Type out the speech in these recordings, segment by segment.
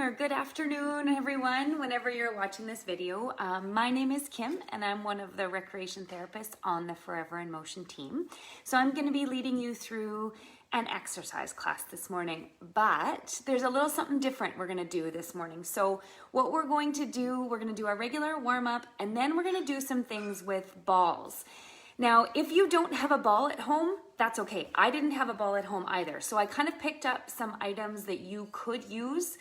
or good afternoon, everyone, whenever you're watching this video. My name is Kim, and I'm one of the recreation therapists on the Forever in Motion team. So I'm going to be leading you through an exercise class this morning, but there's a little something different we're going to do this morning. So what we're going to do, we're going to do our regular warm-up, and then we're going to do some things with balls. Now, if you don't have a ball at home, that's okay. I didn't have a ball at home either. So I kind of picked up some items that you could use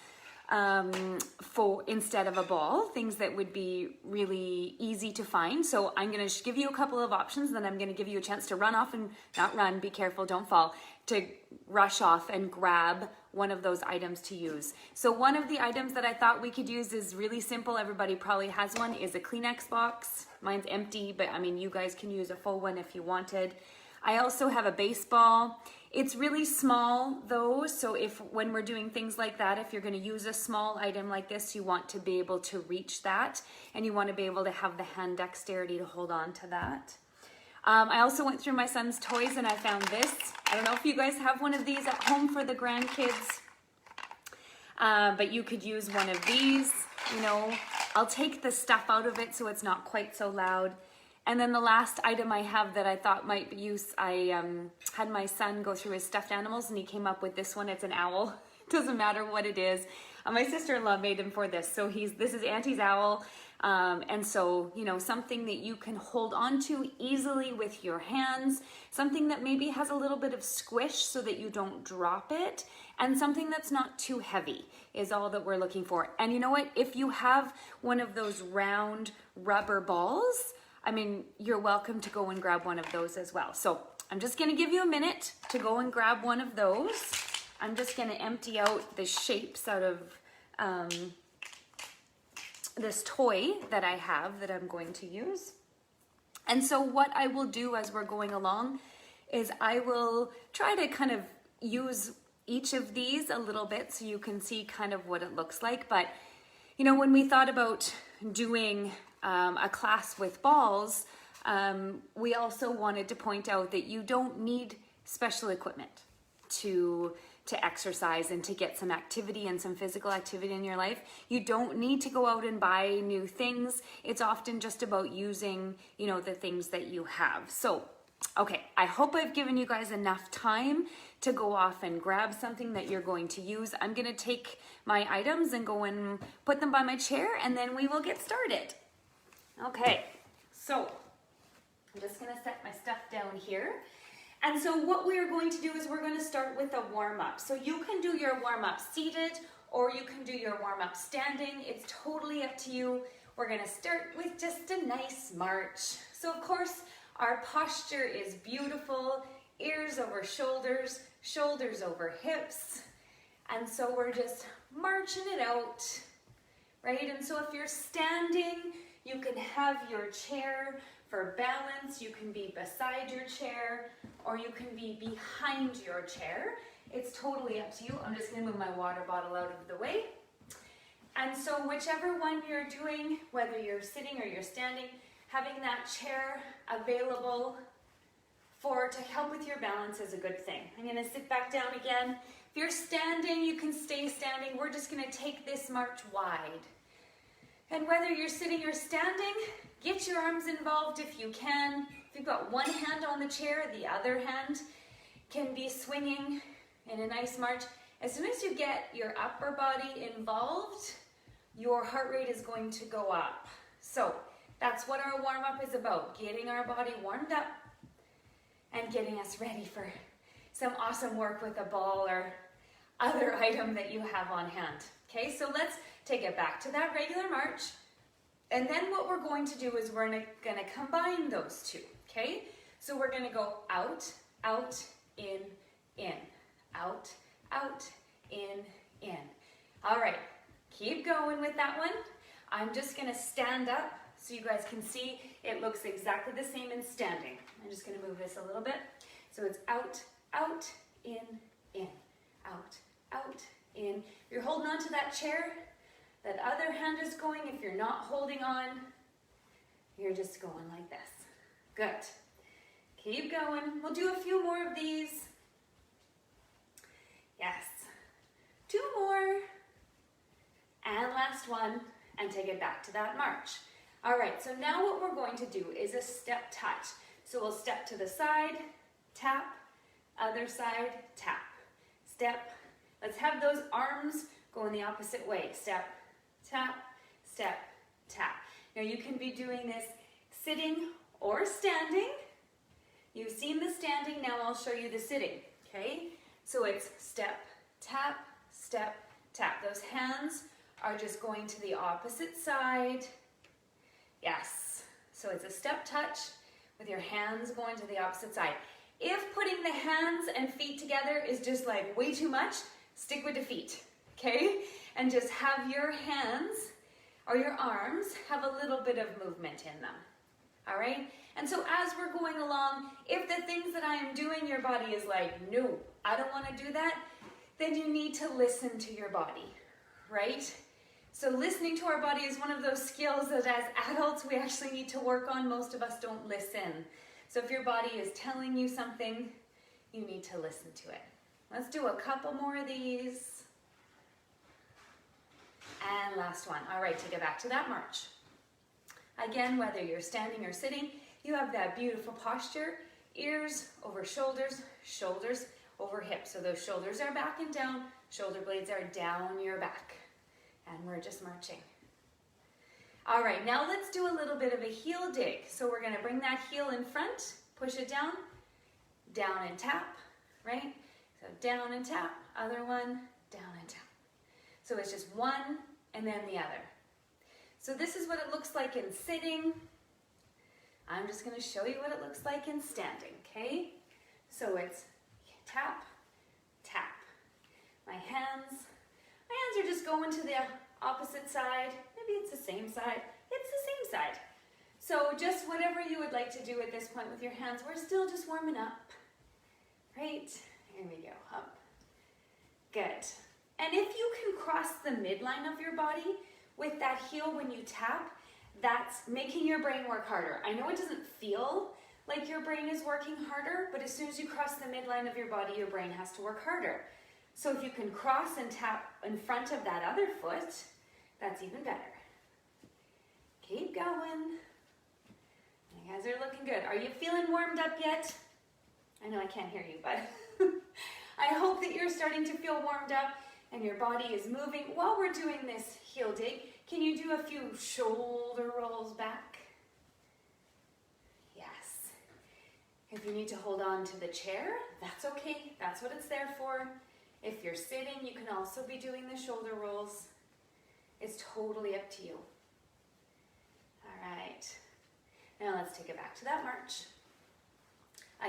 for instead of a ball, things that would be really easy to find. So I'm going to give you a couple of options, then I'm going to give you a chance to run off and not run, be careful, don't fall, to rush off and grab one of those items to use. So one of the items that I thought we could use is really simple. Everybody probably has one, is a Kleenex box. Mine's empty, but I mean, you guys can use a full one if you wanted. I also have a baseball. It's really small though, so when we're doing things like that, if you're going to use a small item like this, you want to be able to reach that, and you want to be able to have the hand dexterity to hold on to that. I also went through my son's toys and I found this. I don't know if you guys have one of these at home for the grandkids, but you could use one of these. You know, I'll take the stuff out of it so it's not quite so loud. And then the last item I have that I thought might be use, I had my son go through his stuffed animals and he came up with this one. It's an owl. It doesn't matter what it is. My sister-in-law made him for this. So this is Auntie's owl. And so, you know, something that you can hold on to easily with your hands, something that maybe has a little bit of squish so that you don't drop it, and something that's not too heavy is all that we're looking for. And you know what? If you have one of those round rubber balls, I mean, you're welcome to go and grab one of those as well. So I'm just going to give you a minute to go and grab one of those. I'm just going to empty out the shapes out of this toy that I have that I'm going to use. And so what I will do as we're going along is I will try to kind of use each of these a little bit so you can see kind of what it looks like. But, you know, when we thought about doing a class with balls, we also wanted to point out that you don't need special equipment to exercise and to get some activity and some physical activity in your life. You don't need to go out and buy new things. It's often just about using, you know, the things that you have. So, okay, I hope I've given you guys enough time to go off and grab something that you're going to use. I'm going to take my items and go and put them by my chair, and then we will get started. Okay, so I'm just going to set my stuff down here. And so what we are going to do is we're going to start with a warm-up. So you can do your warm-up seated or you can do your warm-up standing. It's totally up to you. We're going to start with just a nice march. So of course, our posture is beautiful. Ears over shoulders, shoulders over hips. And so we're just marching it out, right? And so if you're standing, you can have your chair for balance. You can be beside your chair or you can be behind your chair. It's totally up to you. I'm just going to move my water bottle out of the way. And so whichever one you're doing, whether you're sitting or you're standing, having that chair available to help with your balance is a good thing. I'm going to sit back down again. If you're standing, you can stay standing. We're just going to take this march wide. And whether you're sitting or standing, get your arms involved if you can. If you've got one hand on the chair, the other hand can be swinging in a nice march. As soon as you get your upper body involved, your heart rate is going to go up. So that's what our warm-up is about, getting our body warmed up and getting us ready for some awesome work with a ball or other item that you have on hand. Okay, so let's take it back to that regular march. And then what we're going to do is we're going to combine those two, okay? So we're going to go out, out, in, out, out, in. All right, keep going with that one. I'm just going to stand up so you guys can see it looks exactly the same in standing. I'm just going to move this a little bit. So it's out, out, in, out, out, in. You're holding on to that chair. That other hand is going. If you're not holding on, you're just going like this. Good. Keep going. We'll do a few more of these. Yes. 2 more. last one, and take it back to that march. All right, so now what we're going to do is a step touch. So we'll step to the side, tap, other side, tap, step. Let's have those arms go in the opposite way. Step, tap, step, tap. Now you can be doing this sitting or standing. You've seen the standing, now I'll show you the sitting, okay? So it's step, tap, step, tap. Those hands are just going to the opposite side. Yes, so it's a step touch with your hands going to the opposite side. If putting the hands and feet together is just like way too much, stick with the feet, okay? And just have your hands or your arms have a little bit of movement in them, all right? And so as we're going along, if the things that I am doing, your body is like, no, I don't want to do that, then you need to listen to your body, right? So listening to our body is one of those skills that as adults we actually need to work on. Most of us don't listen. So if your body is telling you something, you need to listen to it. Let's do a couple more of these. And last one. All right, take it back to that march. Again, whether you're standing or sitting, you have that beautiful posture. Ears over shoulders, shoulders over hips. So those shoulders are back and down, shoulder blades are down your back. And we're just marching. All right, now let's do a little bit of a heel dig. So we're gonna bring that heel in front, push it down and tap, right? So down and tap, other one, down and tap. So it's just one and then the other. So this is what it looks like in sitting. I'm just gonna show you what it looks like in standing, okay? So it's tap, tap. My hands are just going to the opposite side. Maybe it's the same side. It's the same side. So just whatever you would like to do at this point with your hands. We're still just warming up. Right? Here we go. Up. Good. And if you can cross the midline of your body with that heel when you tap, that's making your brain work harder. I know it doesn't feel like your brain is working harder, but as soon as you cross the midline of your body, your brain has to work harder. So if you can cross and tap in front of that other foot, that's even better. Keep going. You guys are looking good. Are you feeling warmed up yet? I know I can't hear you, but I hope that you're starting to feel warmed up and your body is moving. While we're doing this heel dig, can you do a few shoulder rolls back? Yes. If you need to hold on to the chair, that's okay. That's what it's there for. If you're sitting, you can also be doing the shoulder rolls. It's totally up to you. All right. Now let's take it back to that march.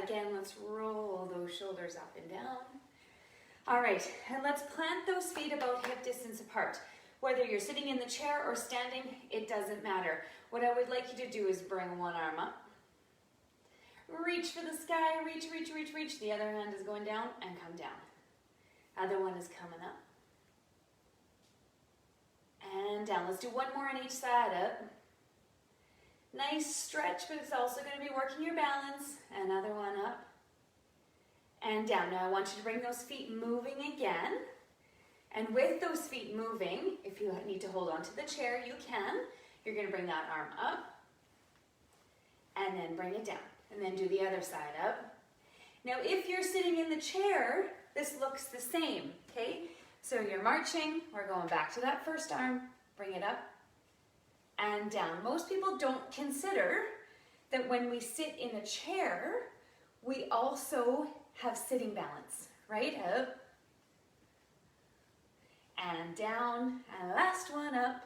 Again, let's roll those shoulders up and down. All right, and let's plant those feet about hip distance apart. Whether you're sitting in the chair or standing, it doesn't matter. What I would like you to do is bring one arm up. Reach for the sky, reach, reach, reach, reach. The other hand is going down and come down. Other one is coming up. And down. Let's do one more on each side. Up. Nice stretch, but it's also going to be working your balance. Another one up. And down. Now I want you to bring those feet moving again. And with those feet moving, if you need to hold on to the chair, you can. You're going to bring that arm up. And then bring it down. And then do the other side up. Now if you're sitting in the chair, this looks the same, okay? So you're marching, we're going back to that first arm, bring it up and down. Most people don't consider that when we sit in a chair, we also have sitting balance, right? Up and down, and last one up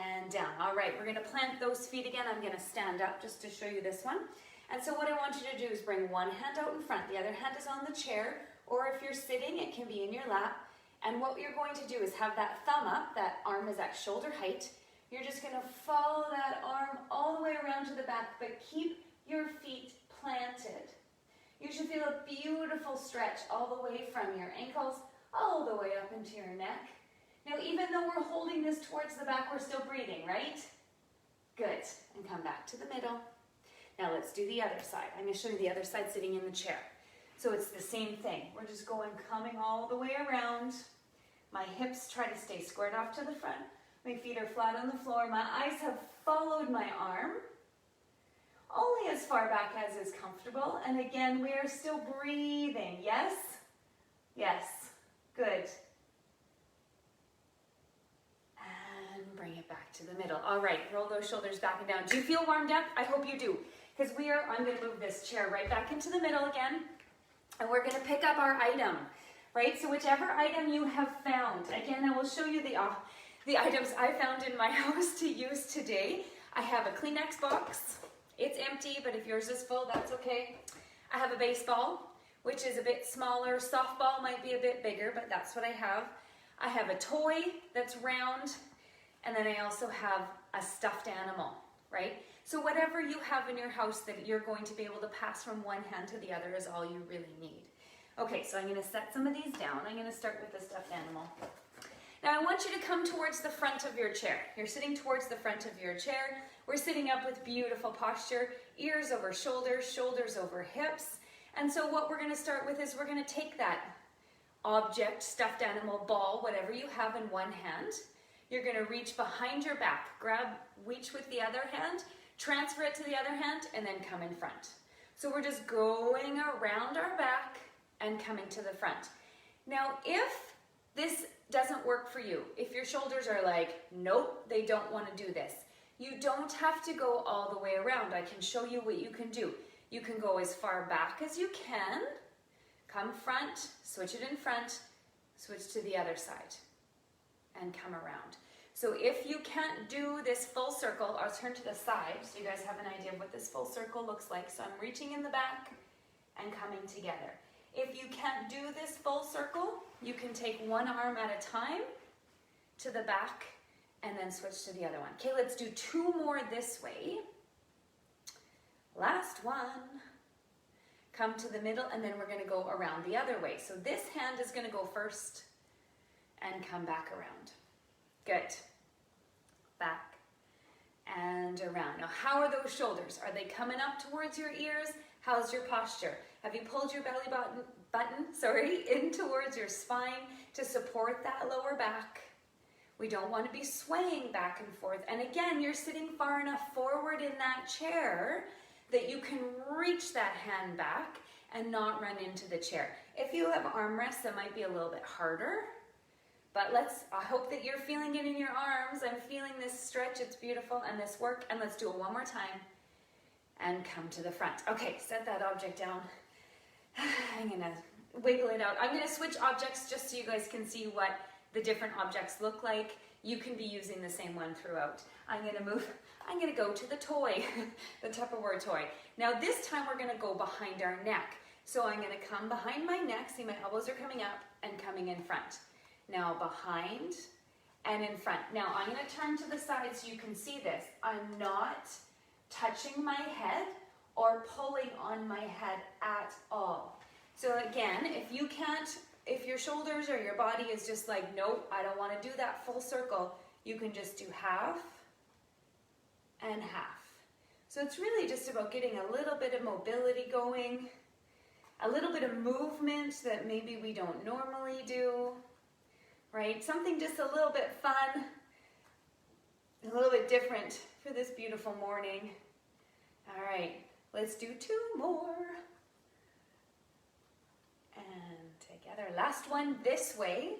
and down. All right, we're gonna plant those feet again. I'm gonna stand up just to show you this one. And so what I want you to do is bring one hand out in front, the other hand is on the chair, or if you're sitting, it can be in your lap. And what you're going to do is have that thumb up, that arm is at shoulder height. You're just gonna follow that arm all the way around to the back, but keep your feet planted. You should feel a beautiful stretch all the way from your ankles, all the way up into your neck. Now, even though we're holding this towards the back, we're still breathing, right? Good, and come back to the middle. Now let's do the other side. I'm going to show you the other side sitting in the chair. So it's the same thing. We're just coming all the way around. My hips try to stay squared off to the front. My feet are flat on the floor. My eyes have followed my arm, only as far back as is comfortable. And again, we are still breathing. Yes? Yes. Good. And bring it back to the middle. All right, roll those shoulders back and down. Do you feel warmed up? I hope you do. Because I'm going to move this chair right back into the middle again. And we're going to pick up our item, right? So whichever item you have found. Again, I will show you the items I found in my house to use today. I have a Kleenex box. It's empty, but if yours is full, that's okay. I have a baseball, which is a bit smaller. Softball might be a bit bigger, but that's what I have. I have a toy that's round, and then I also have a stuffed animal, right? So whatever you have in your house that you're going to be able to pass from one hand to the other is all you really need. Okay, so I'm going to set some of these down. I'm going to start with the stuffed animal. Now I want you to come towards the front of your chair. You're sitting towards the front of your chair. We're sitting up with beautiful posture, ears over shoulders, shoulders over hips. And so what we're going to start with is we're going to take that object, stuffed animal, ball, whatever you have in one hand. You're going to reach behind your back, reach with the other hand, transfer it to the other hand, and then come in front. So we're just going around our back and coming to the front. Now, if this doesn't work for you, if your shoulders are like, nope, they don't want to do this, you don't have to go all the way around. I can show you what you can do. You can go as far back as you can, come front, switch it in front, switch to the other side, and come around. So if you can't do this full circle, I'll turn to the side so you guys have an idea of what this full circle looks like. So I'm reaching in the back and coming together. If you can't do this full circle, you can take one arm at a time to the back and then switch to the other one. Okay, let's do two more this way. Last one. Come to the middle, and then we're going to go around the other way. So this hand is going to go first and come back around. Good. Back and around. Now, how are those shoulders? Are they coming up towards your ears? How's your posture? Have you pulled your belly button in towards your spine to support that lower back? We don't want to be swaying back and forth. And again, you're sitting far enough forward in that chair that you can reach that hand back and not run into the chair. If you have armrests, that might be a little bit harder. But I hope that you're feeling it in your arms. I'm feeling this stretch, it's beautiful, and this work. And let's do it one more time. And come to the front. Okay, set that object down. I'm gonna wiggle it out. I'm gonna switch objects just so you guys can see what the different objects look like. You can be using the same one throughout. I'm gonna go to the toy, the Tupperware toy. Now this time we're gonna go behind our neck. So I'm gonna come behind my neck, see my elbows are coming up and coming in front. Now behind and in front. Now I'm gonna turn to the side so you can see this. I'm not touching my head or pulling on my head at all. So again, if your shoulders or your body is just like, nope, I don't want to do that full circle, you can just do half and half. So it's really just about getting a little bit of mobility going, a little bit of movement that maybe we don't normally do, right? Something just a little bit fun, a little bit different for this beautiful morning. All right, let's do two more. And together, last one this way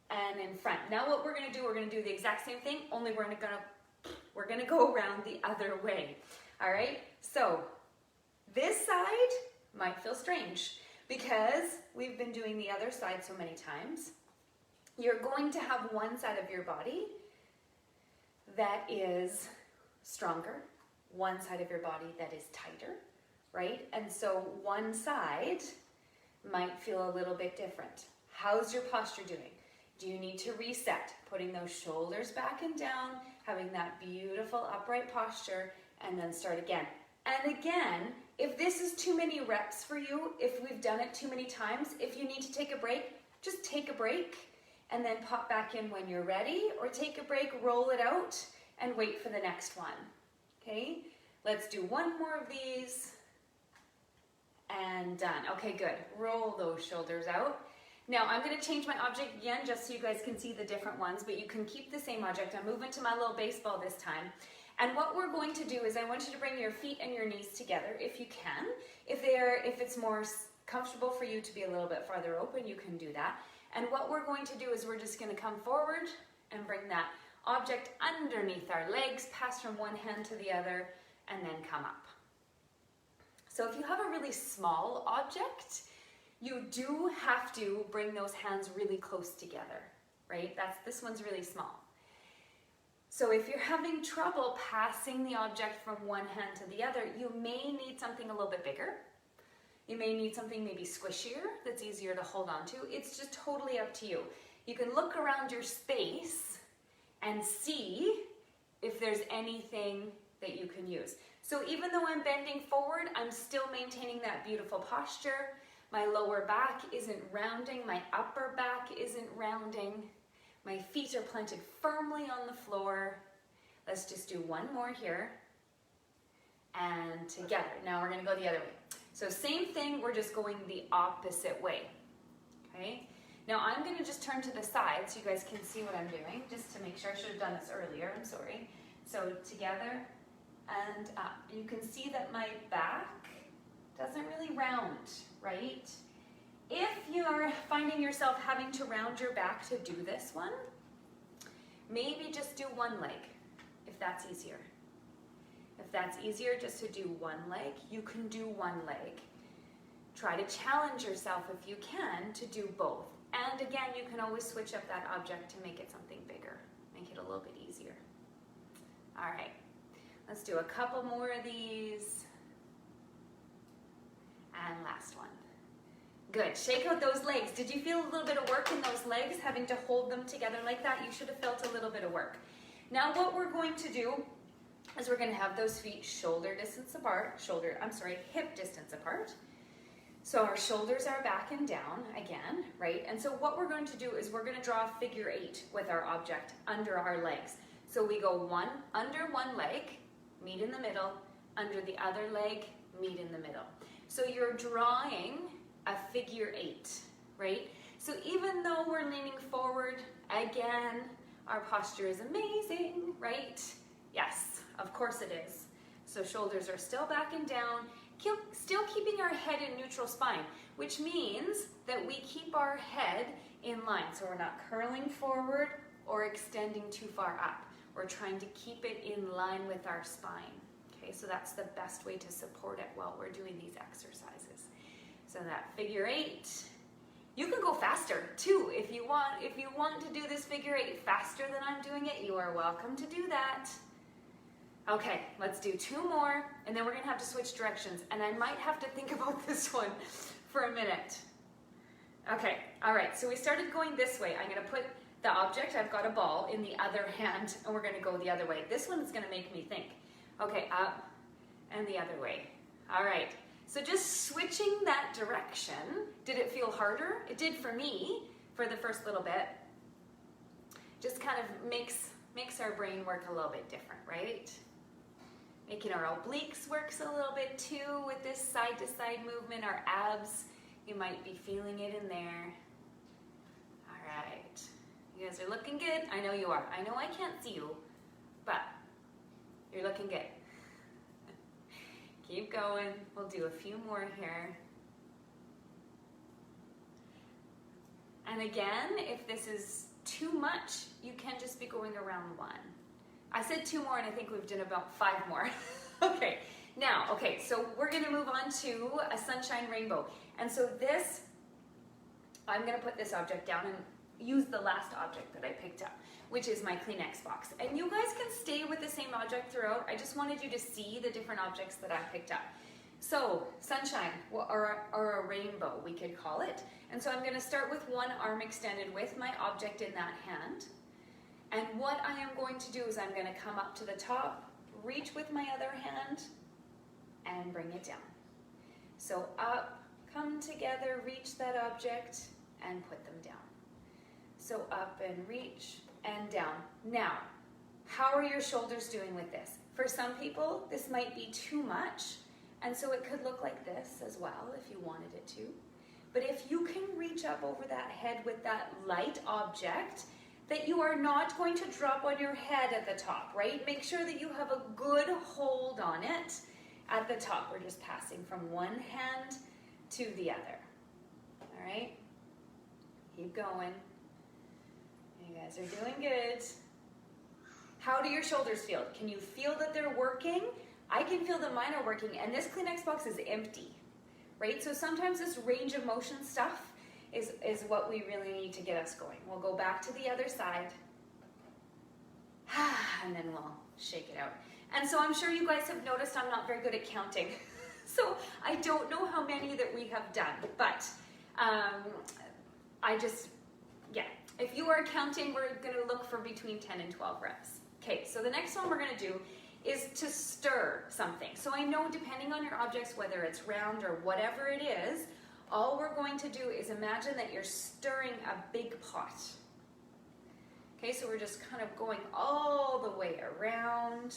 and in front. Now what we're gonna do the exact same thing, only we're gonna go around the other way. All right, so this side might feel strange because we've been doing the other side so many times. You're going to have one side of your body that is stronger, one side of your body that is tighter, right? And so one side might feel a little bit different. How's your posture doing? Do you need to reset? Putting those shoulders back and down, having that beautiful upright posture, and then start again. And again, if this is too many reps for you, if we've done it too many times, if you need to take a break, just take a break and then pop back in when you're ready, or take a break, roll it out, and wait for the next one. Okay, let's do one more of these. And done. Okay, good. Roll those shoulders out. Now I'm going to change my object again just so you guys can see the different ones, but you can keep the same object. I'm moving to my little baseball this time. And what we're going to do is I want you to bring your feet and your knees together if you can. If it's more comfortable for you to be a little bit farther open, you can do that. And what we're going to do is we're just going to come forward and bring that object underneath our legs, pass from one hand to the other, and then come up. So if you have a really small object, you do have to bring those hands really close together, right? This one's really small. So if you're having trouble passing the object from one hand to the other, you may need something a little bit bigger. You may need something maybe squishier that's easier to hold on to. It's just totally up to you. You can look around your space and see if there's anything that you can use. So even though I'm bending forward, I'm still maintaining that beautiful posture. My lower back isn't rounding, my upper back isn't rounding. My feet are planted firmly on the floor. Let's just do one more here. And together. Now we're gonna go the other way. So same thing, we're just going the opposite way, okay? Now I'm gonna just turn to the side so you guys can see what I'm doing, just to make sure. I should have done this earlier, I'm sorry. So together and up. You can see that my back doesn't really round, right? If you're finding yourself having to round your back to do this one, maybe just do one leg, if that's easier. If that's easier just to do one leg, you can do one leg. Try to challenge yourself if you can to do both. And again, you can always switch up that object to make it something bigger, make it a little bit easier. All right, let's do a couple more of these. And last one. Good, shake out those legs. Did you feel a little bit of work in those legs, having to hold them together like that? You should have felt a little bit of work. Now what we're going to do is we're going to have those feet hip distance apart. So our shoulders are back and down again, right? And so what we're going to do is we're going to draw a figure 8 with our object under our legs. So we go under one leg, meet in the middle, under the other leg, meet in the middle. So you're drawing a figure 8, right? So even though we're leaning forward, again, our posture is amazing, right? Yes, of course it is. So shoulders are still back and down, still keeping our head in neutral spine, which means that we keep our head in line. So we're not curling forward or extending too far up. We're trying to keep it in line with our spine. Okay, so that's the best way to support it while we're doing these exercises. So that figure 8, you can go faster too if you want. If you want to do this figure 8 faster than I'm doing it, you are welcome to do that. Okay, let's do 2 more, and then we're gonna have to switch directions, and I might have to think about this one for a minute. Okay, all right, so we started going this way. I'm gonna put the object, I've got a ball, in the other hand, and we're gonna go the other way. This one's gonna make me think. Okay, up and the other way. All right, so just switching that direction. Did it feel harder? It did for me, for the first little bit. Just kind of makes our brain work a little bit different, right? Making our obliques works a little bit too with this side to side movement. Our abs, you might be feeling it in there. All right, you guys are looking good. I know you are. I know I can't see you, but you're looking good. Keep going. We'll do a few more here. And again, if this is too much, you can just be going around 1. I said 2 more, and I think we've done about 5 more. Okay, now, so we're gonna move on to a sunshine rainbow. And so this, I'm gonna put this object down and use the last object that I picked up, which is my Kleenex box. And you guys can stay with the same object throughout. I just wanted you to see the different objects that I picked up. So, sunshine, or a rainbow, we could call it. And so I'm gonna start with one arm extended with my object in that hand. And what I am going to do is I'm gonna come up to the top, reach with my other hand, and bring it down. So up, come together, reach that object, and put them down. So up and reach and down. Now, how are your shoulders doing with this? For some people, this might be too much, and so it could look like this as well if you wanted it to. But if you can reach up over that head with that light object, that you are not going to drop on your head at the top, right? Make sure that you have a good hold on it at the top. We're just passing from one hand to the other. All right? Keep going. You guys are doing good. How do your shoulders feel? Can you feel that they're working? I can feel that mine are working, and this Kleenex box is empty, right? So sometimes this range of motion stuff is what we really need to get us going. We'll go back to the other side, and then we'll shake it out. And so I'm sure you guys have noticed I'm not very good at counting. So I don't know how many that we have done, but if you are counting, we're gonna look for between 10 and 12 reps. Okay, so the next one we're gonna do is to stir something. So I know depending on your objects, whether it's round or whatever it is, all we're going to do is imagine that you're stirring a big pot. Okay, so we're just kind of going all the way around.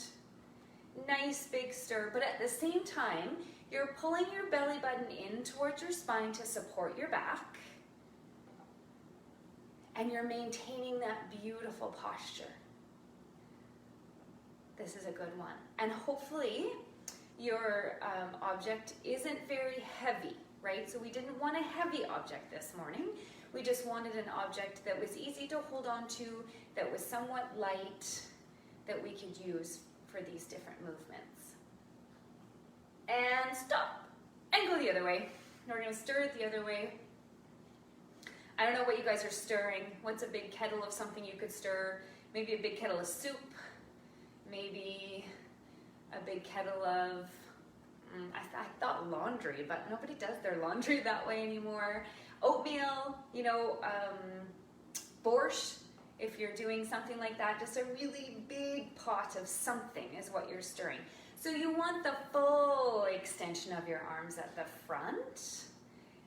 Nice big stir, but at the same time, you're pulling your belly button in towards your spine to support your back. And you're maintaining that beautiful posture. This is a good one. And hopefully your object isn't very heavy, right? So we didn't want a heavy object this morning. We just wanted an object that was easy to hold on to, that was somewhat light, that we could use for these different movements. And stop, and go the other way. We're gonna stir it the other way. I don't know what you guys are stirring. What's a big kettle of something you could stir? Maybe a big kettle of soup. Maybe a big kettle of, I thought laundry, but nobody does their laundry that way anymore. Oatmeal, borscht, if you're doing something like that, just a really big pot of something is what you're stirring. So you want the full extension of your arms at the front,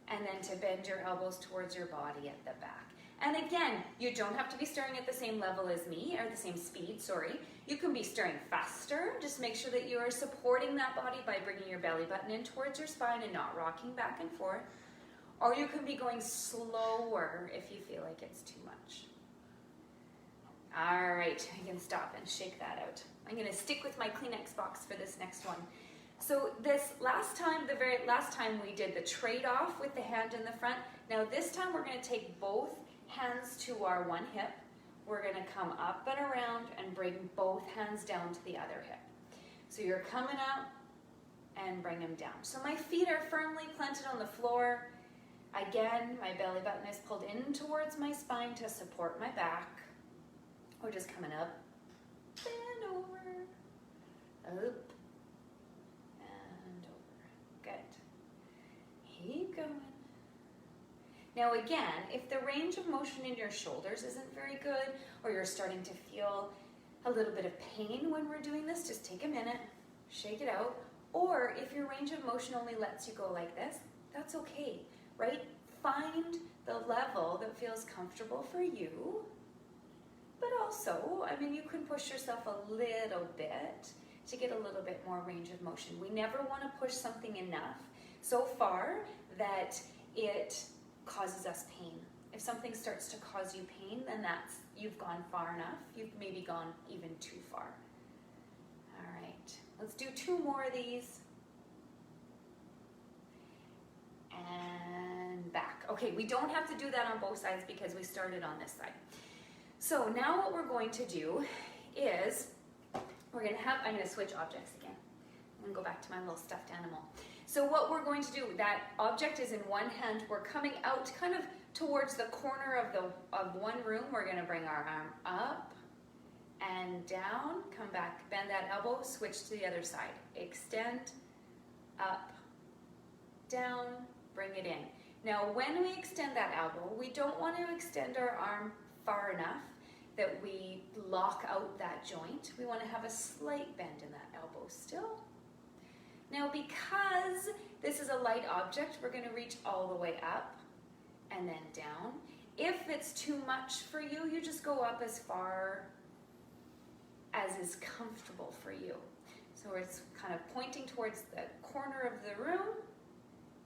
and then to bend your elbows towards your body at the back. And again, you don't have to be stirring at the same level as me, or the same speed, sorry. You can be stirring faster. Just make sure that you are supporting that body by bringing your belly button in towards your spine and not rocking back and forth. Or you can be going slower if you feel like it's too much. All right, I can stop and shake that out. I'm gonna stick with my Kleenex box for this next one. So this last time, the very last time we did the trade-off with the hand in the front. Now this time we're gonna take both hands to our one hip. We're gonna come up and around and bring both hands down to the other hip. So you're coming up and bring them down. So my feet are firmly planted on the floor. Again, my belly button is pulled in towards my spine to support my back. We're just coming up, and over, up, and over. Good. Keep going. Now again, if the range of motion in your shoulders isn't very good, or you're starting to feel a little bit of pain when we're doing this, just take a minute, shake it out. Or if your range of motion only lets you go like this, that's okay, right? Find the level that feels comfortable for you. But also, you can push yourself a little bit to get a little bit more range of motion. We never want to push something enough so far that it causes us pain. If something starts to cause you pain, then you've gone far enough. You've maybe gone even too far. All right, let's do 2 more of these. And back. Okay, we don't have to do that on both sides because we started on this side. So now what we're going to do is, I'm gonna switch objects again. I'm gonna go back to my little stuffed animal. So what we're going to do, that object is in one hand, we're coming out kind of towards the corner of one room. We're gonna bring our arm up and down, come back, bend that elbow, switch to the other side. Extend, up, down, bring it in. Now when we extend that elbow, we don't want to extend our arm far enough that we lock out that joint. We want to have a slight bend in that elbow still. Now because this is a light object, we're going to reach all the way up and then down. If it's too much for you, you just go up as far as is comfortable for you. So it's kind of pointing towards the corner of the room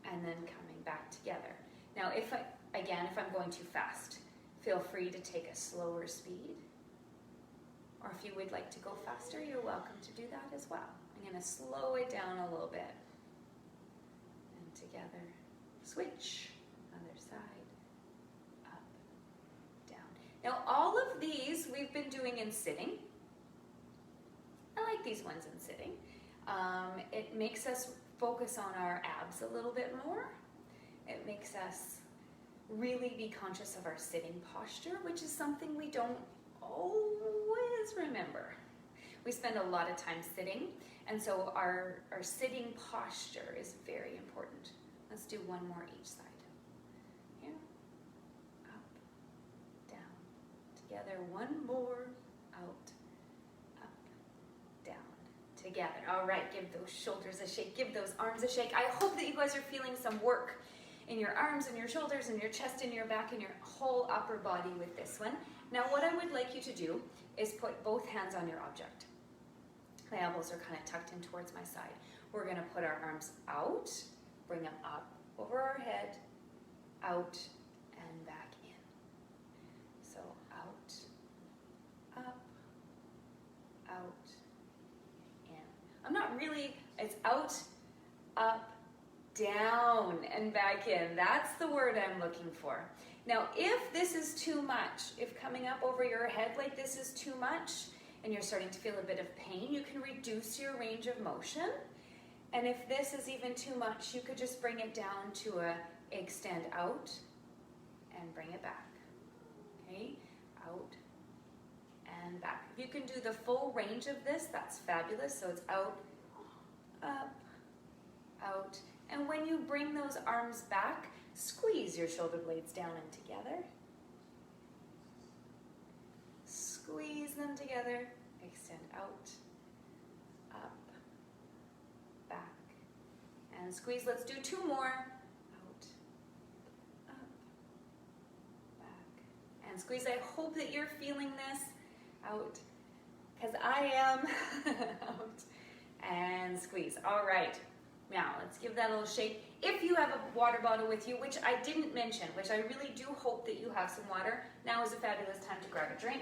and then coming back together. Now, if I'm going too fast, feel free to take a slower speed. Or if you would like to go faster, you're welcome to do that as well. I'm going to slow it down a little bit. And together, switch, other side, up, down. Now, all of these we've been doing in sitting. I like these ones in sitting. It makes us focus on our abs a little bit more. It makes us really be conscious of our sitting posture, which is something we don't always remember. We spend a lot of time sitting, and so our sitting posture is very important. Let's do one more each side. Here, up, down, together, one more, out, up, down, together. All right, give those shoulders a shake, give those arms a shake. I hope that you guys are feeling some work in your arms and your shoulders and your chest and your back and your whole upper body with this one. Now what I would like you to do is put both hands on your object. My elbows are kind of tucked in towards my side. We're going to put our arms out, bring them up over our head, out and back in. So out, up, out, in. I'm not really, it's out, up, down and back in. That's the word I'm looking for. Now, if this is too much, if coming up over your head like this is too much, and you're starting to feel a bit of pain, you can reduce your range of motion. And if this is even too much, you could just bring it down to a extend out and bring it back. Okay, out and back. If you can do the full range of this, that's fabulous. So it's out, up, out. And when you bring those arms back, squeeze your shoulder blades down and together. Squeeze them together, extend out, up, back, and squeeze. Let's do two more. Out, up, back, and squeeze. I hope that you're feeling this. Out, because I am. Out, and squeeze. All right. Now, let's give that a little shake. If you have a water bottle with you, which I didn't mention, which I really do hope that you have some water, now is a fabulous time to grab a drink.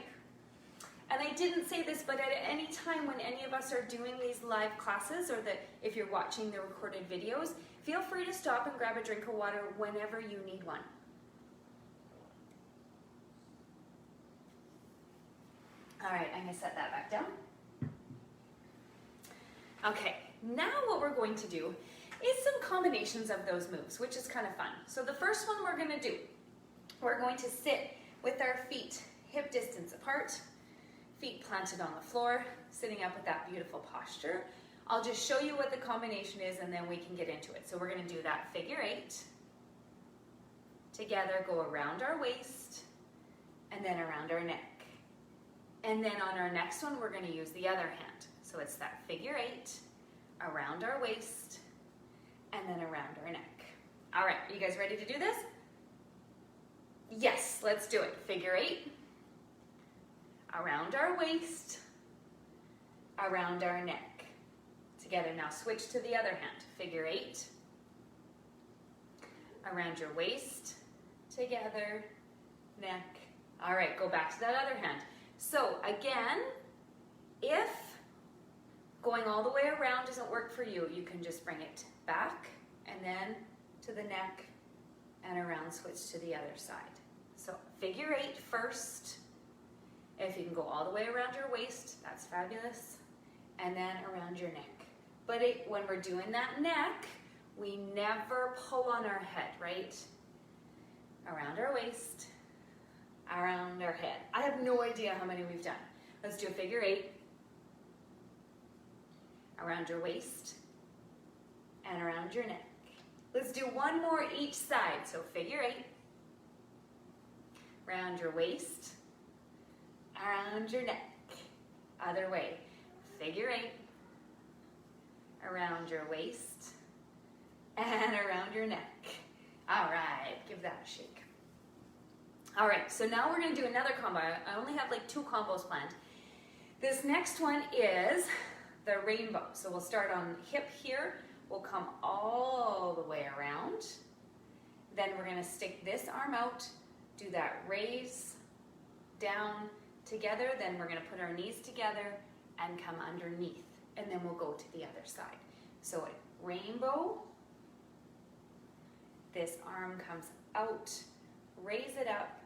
And I didn't say this, but at any time when any of us are doing these live classes, or that if you're watching the recorded videos, feel free to stop and grab a drink of water whenever you need one. All right, I'm gonna set that back down. Okay, now what we're going to do is some combinations of those moves, which is kind of fun. So the first one we're gonna do, we're going to sit with our feet hip distance apart, feet planted on the floor, sitting up with that beautiful posture. I'll just show you what the combination is and then we can get into it. So we're gonna do that figure eight. Together, go around our waist and then around our neck. And then on our next one, we're gonna use the other hand. So it's that figure eight, around our waist, and then around our neck. All right, are you guys ready to do this? Yes, let's do it. Figure eight, around our waist, around our neck. Together, now switch to the other hand. Figure eight, around your waist, together, neck. All right, go back to that other hand. So again, if going all the way around doesn't work for you, you can just bring it back and then to the neck and around, switch to the other side. So figure eight first. If you can go all the way around your waist, that's fabulous. And then around your neck. But when we're doing that neck, we never pull on our head, right? Around our waist, around our head. I have no idea how many we've done. Let's do a figure eight. Around your waist and around your neck. Let's do one more each side. So figure eight, around your waist, around your neck. Other way. Figure eight, around your waist and around your neck. All right, give that a shake. All right, so now we're gonna do another combo. I only have like 2 combos planned. This next one is the rainbow. So we'll start on hip here. We'll come all the way around. Then we're gonna stick this arm out, do that raise, down, together. Then we're gonna put our knees together and come underneath. And then we'll go to the other side. So a rainbow, this arm comes out, raise it up,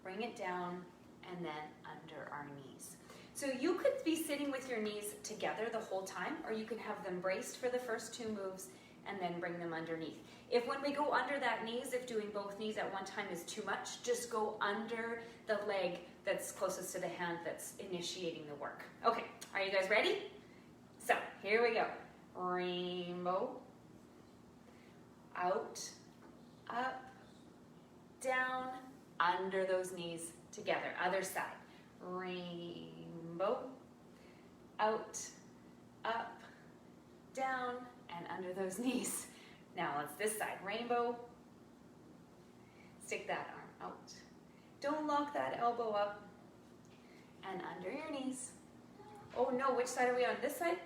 bring it down, and then under our knees. So you could be sitting with your knees together the whole time, or you can have them braced for the first two moves and then bring them underneath. If when we go under that knees, if doing both knees at one time is too much, just go under the leg that's closest to the hand that's initiating the work. Okay, are you guys ready? So here we go. Rainbow, out, up, down, under those knees together. Other side. Rainbow, out, up, down, and under those knees. Now let's this side. Rainbow, stick that arm out. Don't lock that elbow up, and under your knees. Oh no, which side are we on? This side?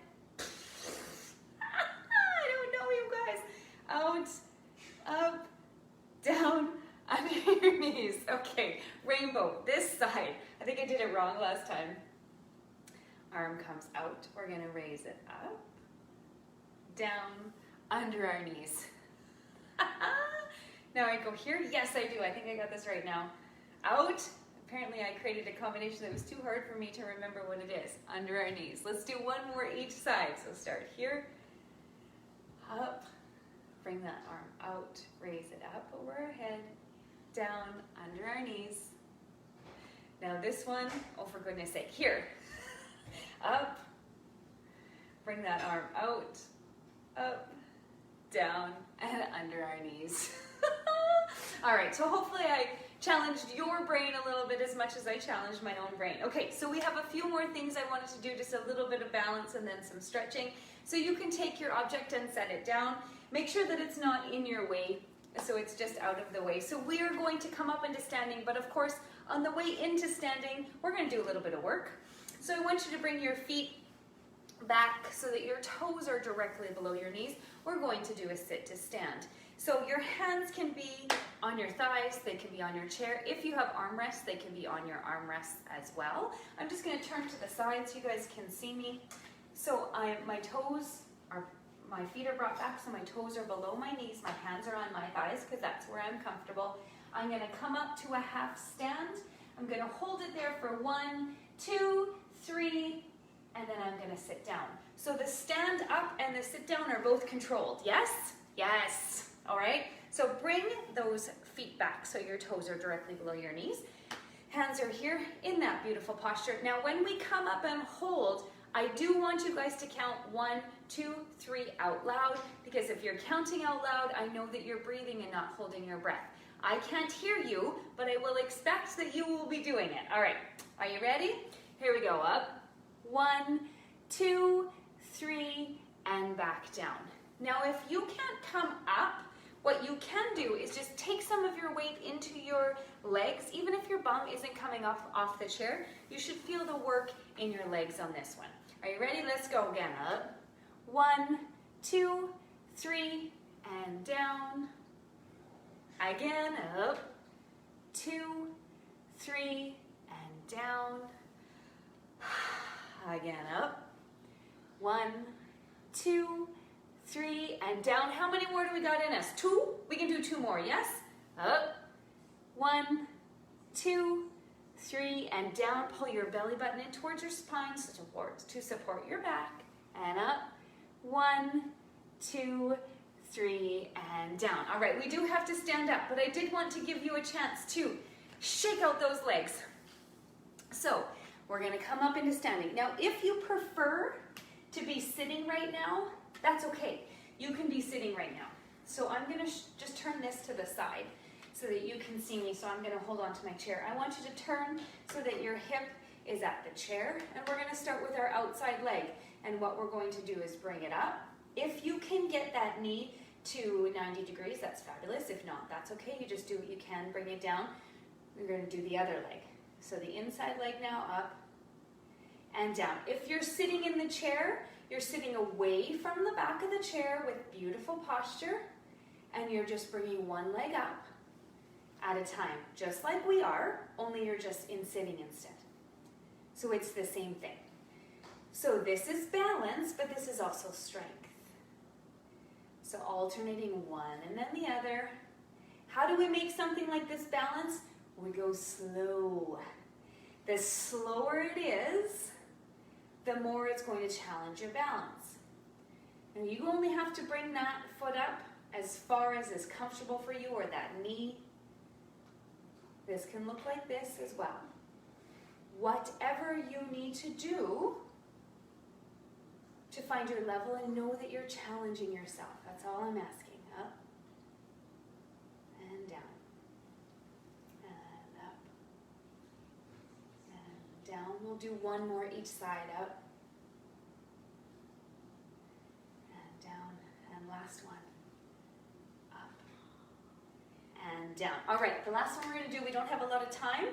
I don't know, you guys. Out, up, down, under your knees. Okay, rainbow, this side. I think I did it wrong last time. Arm comes out. We're gonna raise it up, down, under our knees. Now I go here. Yes, I do. I think I got this right now. Out. Apparently I created a combination that was too hard for me to remember what it is. Under our knees. Let's do one more each side. So start here, up, bring that arm out, raise it up over our head, down, under our knees. Now this one, oh for goodness sake, here, up, bring that arm out, up, down, and under our knees. All right, so hopefully I challenged your brain a little bit as much as I challenged my own brain. Okay, so we have a few more things I wanted to do, just a little bit of balance and then some stretching. So you can take your object and set it down. Make sure that it's not in your way, so it's just out of the way. So we are going to come up into standing, but of course, on the way into standing, we're gonna do a little bit of work. So I want you to bring your feet back so that your toes are directly below your knees. We're going to do a sit to stand. So your hands can be on your thighs, they can be on your chair. If you have armrests, they can be on your armrests as well. I'm just gonna turn to the side so you guys can see me. So my feet are brought back, so my toes are below my knees, my hands are on my thighs because that's where I'm comfortable. I'm gonna come up to a half stand. I'm gonna hold it there for 1, 2, 3, and then I'm gonna sit down. So the stand up and the sit down are both controlled, yes? Yes, all right? So bring those feet back so your toes are directly below your knees. Hands are here in that beautiful posture. Now when we come up and hold, I do want you guys to count 1, 2, 3 out loud, because if you're counting out loud, I know that you're breathing and not holding your breath. I can't hear you, but I will expect that you will be doing it. All right, are you ready? Here we go, up. 1, 2, 3, and back down. Now, if you can't come up, what you can do is just take some of your weight into your legs. Even if your bum isn't coming up off the chair, you should feel the work in your legs on this one. Are you ready? Let's go again. Up. 1, 2, 3, and down. Again, up. 2, 3, and down. Again, up. 1, 2, 3, and down. How many more do we got in us? 2? We can do 2 more, yes? Up. 1, 2, 3, and down. Pull your belly button in towards your spine to support your back. And up. 1, 2, 3, and down. All right, we do have to stand up, but I did want to give you a chance to shake out those legs. So we're gonna come up into standing. Now, if you prefer to be sitting right now, that's okay. You can be sitting right now. So I'm gonna just turn this to the side so that you can see me. So I'm gonna hold on to my chair. I want you to turn so that your hip is at the chair, and we're gonna start with our outside leg. And what we're going to do is bring it up. If you can get that knee to 90 degrees, that's fabulous. If not, that's okay. You just do what you can, bring it down. We're gonna do the other leg. So the inside leg now up and down. If you're sitting in the chair, you're sitting away from the back of the chair with beautiful posture. and you're just bringing one leg up at a time, just like we are, only you're just in sitting instead. So it's the same thing. So this is balance, but this is also strength. So alternating one and then the other. How do we make something like this balance? We go slow. The slower it is, the more it's going to challenge your balance. And you only have to bring that foot up as far as is comfortable for you, or that knee. This can look like this as well. Whatever you need to do to find your level and know that you're challenging yourself. That's all I'm asking. Up and down. And up and down. We'll do one more each side. Up and down. And last one. Up and down. All right, the last one we're going to do, we don't have a lot of time.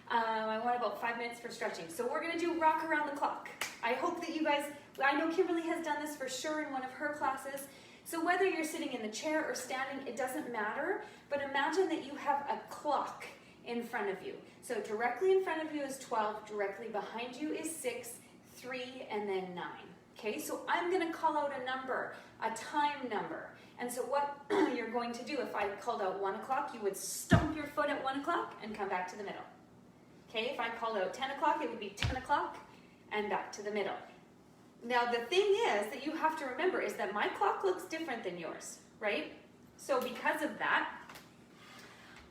I want about 5 minutes for stretching. So we're going to do rock around the clock. I hope that you guys, I know Kimberly has done this for sure in one of her classes. So whether you're sitting in the chair or standing, it doesn't matter. But imagine that you have a clock in front of you. So directly in front of you is 12, directly behind you is 6, 3, and then 9. Okay, so I'm going to call out a number, a time number. And so what you're going to do, if I called out 1 o'clock, you would stomp your foot at 1 o'clock and come back to the middle. Okay, if I called out 10 o'clock, it would be 10 o'clock and back to the middle. Now the thing is that you have to remember is that my clock looks different than yours, right? So because of that,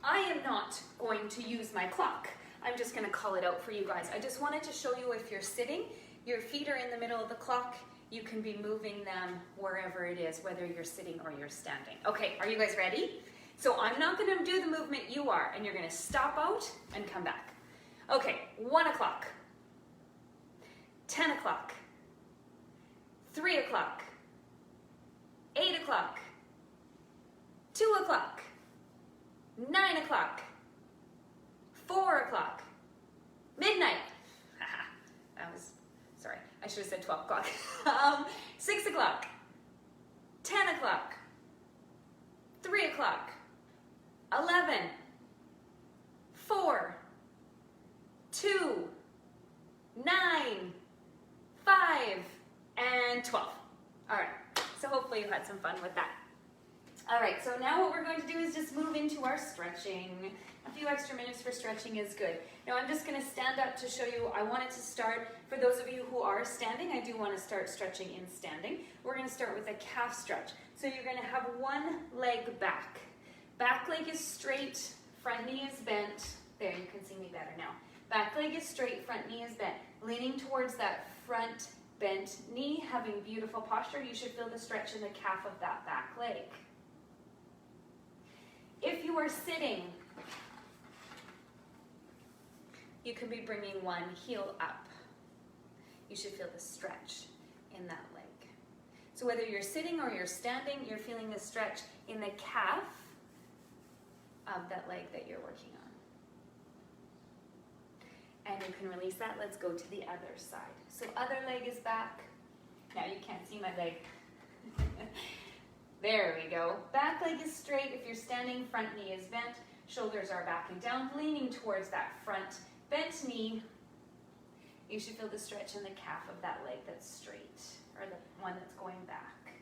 I am not going to use my clock. I'm just going to call it out for you guys. I just wanted to show you if you're sitting, your feet are in the middle of the clock, you can be moving them wherever it is, whether you're sitting or you're standing. Okay, are you guys ready? So I'm not going to do the movement you are, and you're going to stop out and come back. Okay, 1 o'clock, 10 o'clock, 3 o'clock, 8 o'clock, 2 o'clock, 9 o'clock, 4 o'clock, midnight. That was, sorry, I should have said 12 o'clock. 6 o'clock, 10 o'clock, 3 o'clock, 11, 4, 2, 9, 5, and 12. All right, so hopefully you had some fun with that. All right, so now what we're going to do is just move into our stretching. A few extra minutes for stretching is good. Now I'm just going to stand up to show you. I wanted to start, for those of you who are standing, I do want to start stretching in standing. We're going to start with a calf stretch. So you're going to have one leg back. Back leg is straight, front knee is bent. There, you can see me better now. Back leg is straight, front knee is bent. Leaning towards that front bent knee, having beautiful posture. You should feel the stretch in the calf of that back leg. If you are sitting, you could be bringing one heel up. You should feel the stretch in that leg. So whether you're sitting or you're standing, you're feeling the stretch in the calf of that leg that you're working on. And you can release that. Let's go to the other side. So other leg is back. Now you can't see my leg. There we go. Back leg is straight. If you're standing, front knee is bent. Shoulders are back and down, leaning towards that front bent knee. You should feel the stretch in the calf of that leg that's straight, or the one that's going back.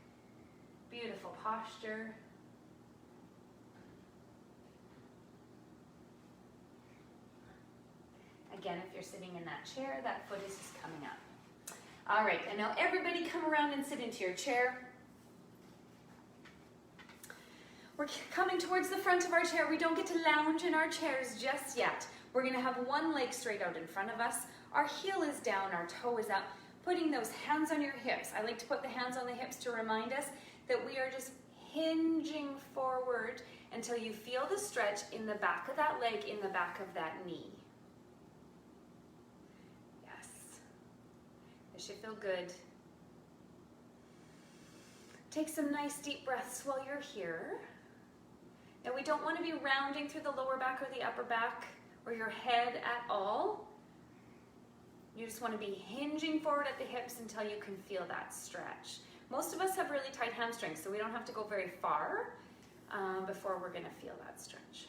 Beautiful posture. Again, if you're sitting in that chair, that foot is just coming up. All right, and now everybody come around and sit into your chair. We're coming towards the front of our chair. We don't get to lounge in our chairs just yet. We're going to have one leg straight out in front of us. Our heel is down, our toe is up. Putting those hands on your hips. I like to put the hands on the hips to remind us that we are just hinging forward until you feel the stretch in the back of that leg, in the back of that knee. Yes. This should feel good. Take some nice deep breaths while you're here. Now we don't want to be rounding through the lower back or the upper back or your head at all. You just want to be hinging forward at the hips until you can feel that stretch. Most of us have really tight hamstrings, so we don't have to go very far. before we're gonna feel that stretch.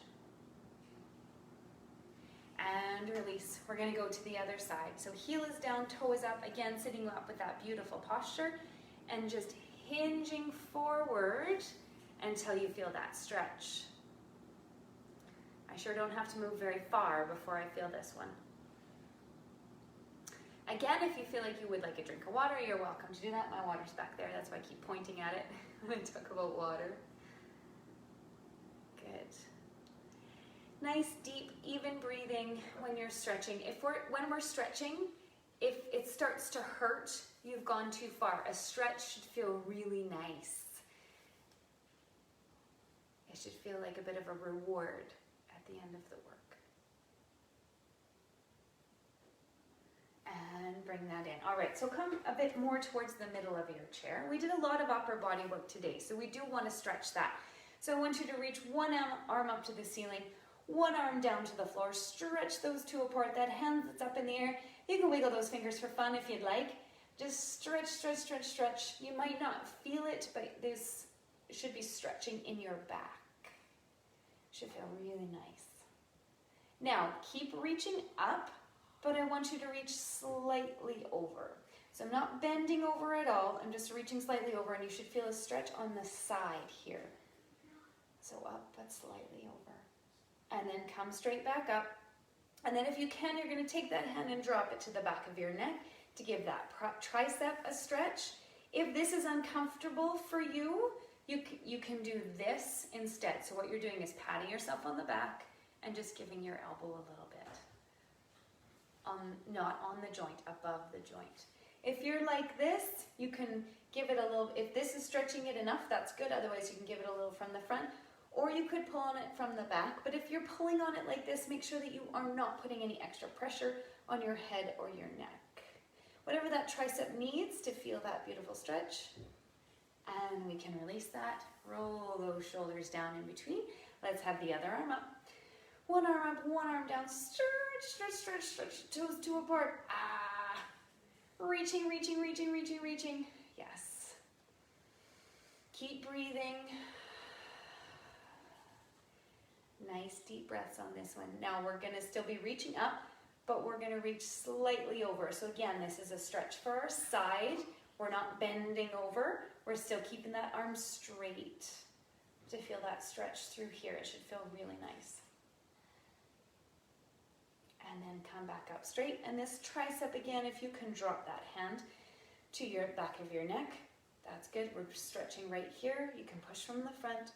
And release. We're gonna go to the other side. So heel is down, toe is up, again sitting up with that beautiful posture and just hinging forward until you feel that stretch. I sure don't have to move very far before I feel this one. Again, if you feel like you would like a drink of water, you're welcome to do that. My water's back there, that's why I keep pointing at it when I talk about water. Good. Nice, deep, even breathing when you're stretching. When we're stretching, if it starts to hurt, you've gone too far. A stretch should feel really nice. It should feel like a bit of a reward at the end of the work. And bring that in. All right, so come a bit more towards the middle of your chair. We did a lot of upper body work today, so we do want to stretch that. So I want you to reach one arm up to the ceiling, one arm down to the floor, stretch those two apart, that hand that's up in the air. You can wiggle those fingers for fun if you'd like. Just stretch, stretch, stretch, stretch. You might not feel it, but this should be stretching in your back. Should feel really nice. Now, keep reaching up, but I want you to reach slightly over. So I'm not bending over at all, I'm just reaching slightly over, and you should feel a stretch on the side here. So up, but slightly over. And then come straight back up. And then if you can, you're gonna take that hand and drop it to the back of your neck to give that tricep a stretch. If this is uncomfortable for you, you can do this instead. So what you're doing is patting yourself on the back and just giving your elbow a little bit. Not on the joint, above the joint. If you're like this, you can give it a little, if this is stretching it enough, that's good. Otherwise you can give it a little from the front, or you could pull on it from the back. But if you're pulling on it like this, make sure that you are not putting any extra pressure on your head or your neck. Whatever that tricep needs to feel that beautiful stretch. And we can release that. Roll those shoulders down in between. Let's have the other arm up. One arm up, one arm down. Stretch, stretch, stretch, stretch. Toes two apart. Ah. Reaching, reaching, reaching, reaching, reaching. Yes. Keep breathing. Nice deep breaths on this one. Now we're going to still be reaching up, but we're going to reach slightly over. So again, this is a stretch for our side. We're not bending over. We're still keeping that arm straight to feel that stretch through here. It should feel really nice. And then come back up straight. And this tricep again, if you can drop that hand to your back of your neck, that's good. We're stretching right here. You can push from the front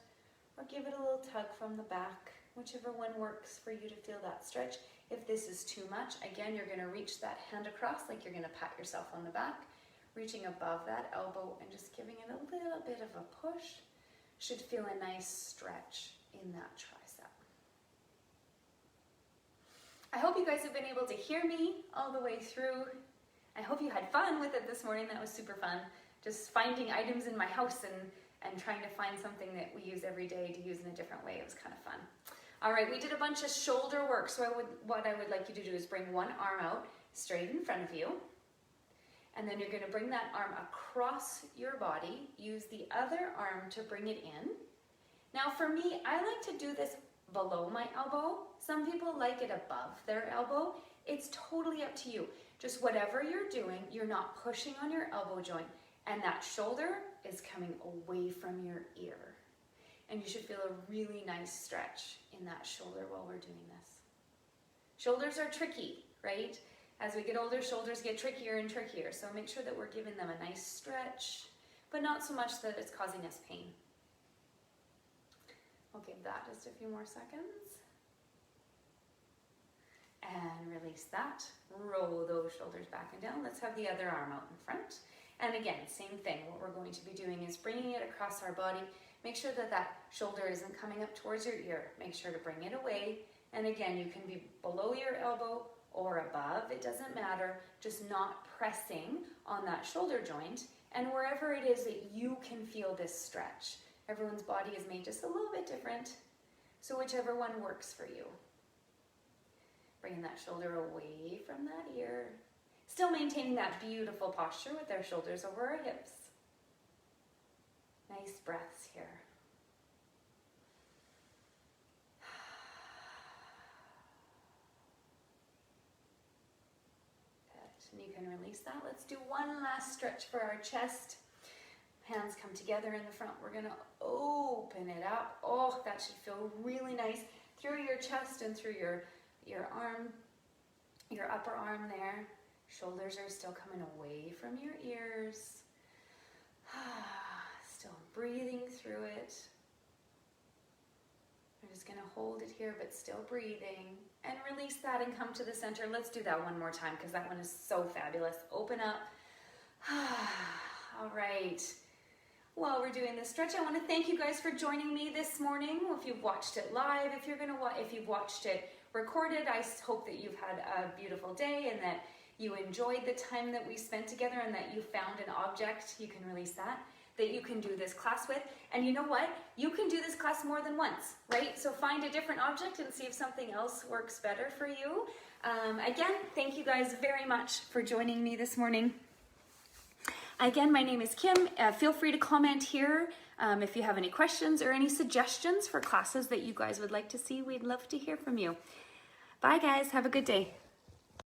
or give it a little tug from the back, whichever one works for you to feel that stretch. If this is too much, again, you're going to reach that hand across like you're going to pat yourself on the back, reaching above that elbow and just giving it a little bit of a push. Should feel a nice stretch in that tricep. I hope you guys have been able to hear me all the way through. I hope you had fun with it this morning. That was super fun. Just finding items in my house and trying to find something that we use every day to use in a different way. It was kind of fun. All right, we did a bunch of shoulder work. So what I would like you to do is bring one arm out straight in front of you. And then you're going to bring that arm across your body. Use the other arm to bring it in. Now for me, I like to do this below my elbow. Some people like it above their elbow. It's totally up to you. Just whatever you're doing, you're not pushing on your elbow joint. And that shoulder is coming away from your ear. And you should feel a really nice stretch in that shoulder while we're doing this. Shoulders are tricky, right? As we get older, shoulders get trickier and trickier. So make sure that we're giving them a nice stretch, but not so much that it's causing us pain. We'll give that just a few more seconds. And release that. Roll those shoulders back and down. Let's have the other arm out in front. And again, same thing. What we're going to be doing is bringing it across our body. Make sure that that shoulder isn't coming up towards your ear. Make sure to bring it away. And again, you can be below your elbow or above. It doesn't matter. Just not pressing on that shoulder joint. And wherever it is that you can feel this stretch. Everyone's body is made just a little bit different. So whichever one works for you. Bringing that shoulder away from that ear. Still maintaining that beautiful posture with our shoulders over our hips. Nice breaths here. And you can release that. Let's do one last stretch for our chest. Hands come together in the front. We're gonna open it up. Oh, that should feel really nice through your chest and through your arm, your upper arm there. Shoulders are still coming away from your ears. Still breathing through it. I'm just gonna hold it here, but still breathing. And release that and come to the center. Let's do that one more time because that one is so fabulous. Open up. All right. While we're doing this stretch, I want to thank you guys for joining me this morning. If you've watched it live, if you've watched it recorded, I hope that you've had a beautiful day and that you enjoyed the time that we spent together and that you found an object, you can release that you can do this class with. And you know what? You can do this class more than once, right? So find a different object and see if something else works better for you. Again, thank you guys very much for joining me this morning. Again, my name is Kim. Feel free to comment here if you have any questions or any suggestions for classes that you guys would like to see. We'd love to hear from you. Bye guys, have a good day.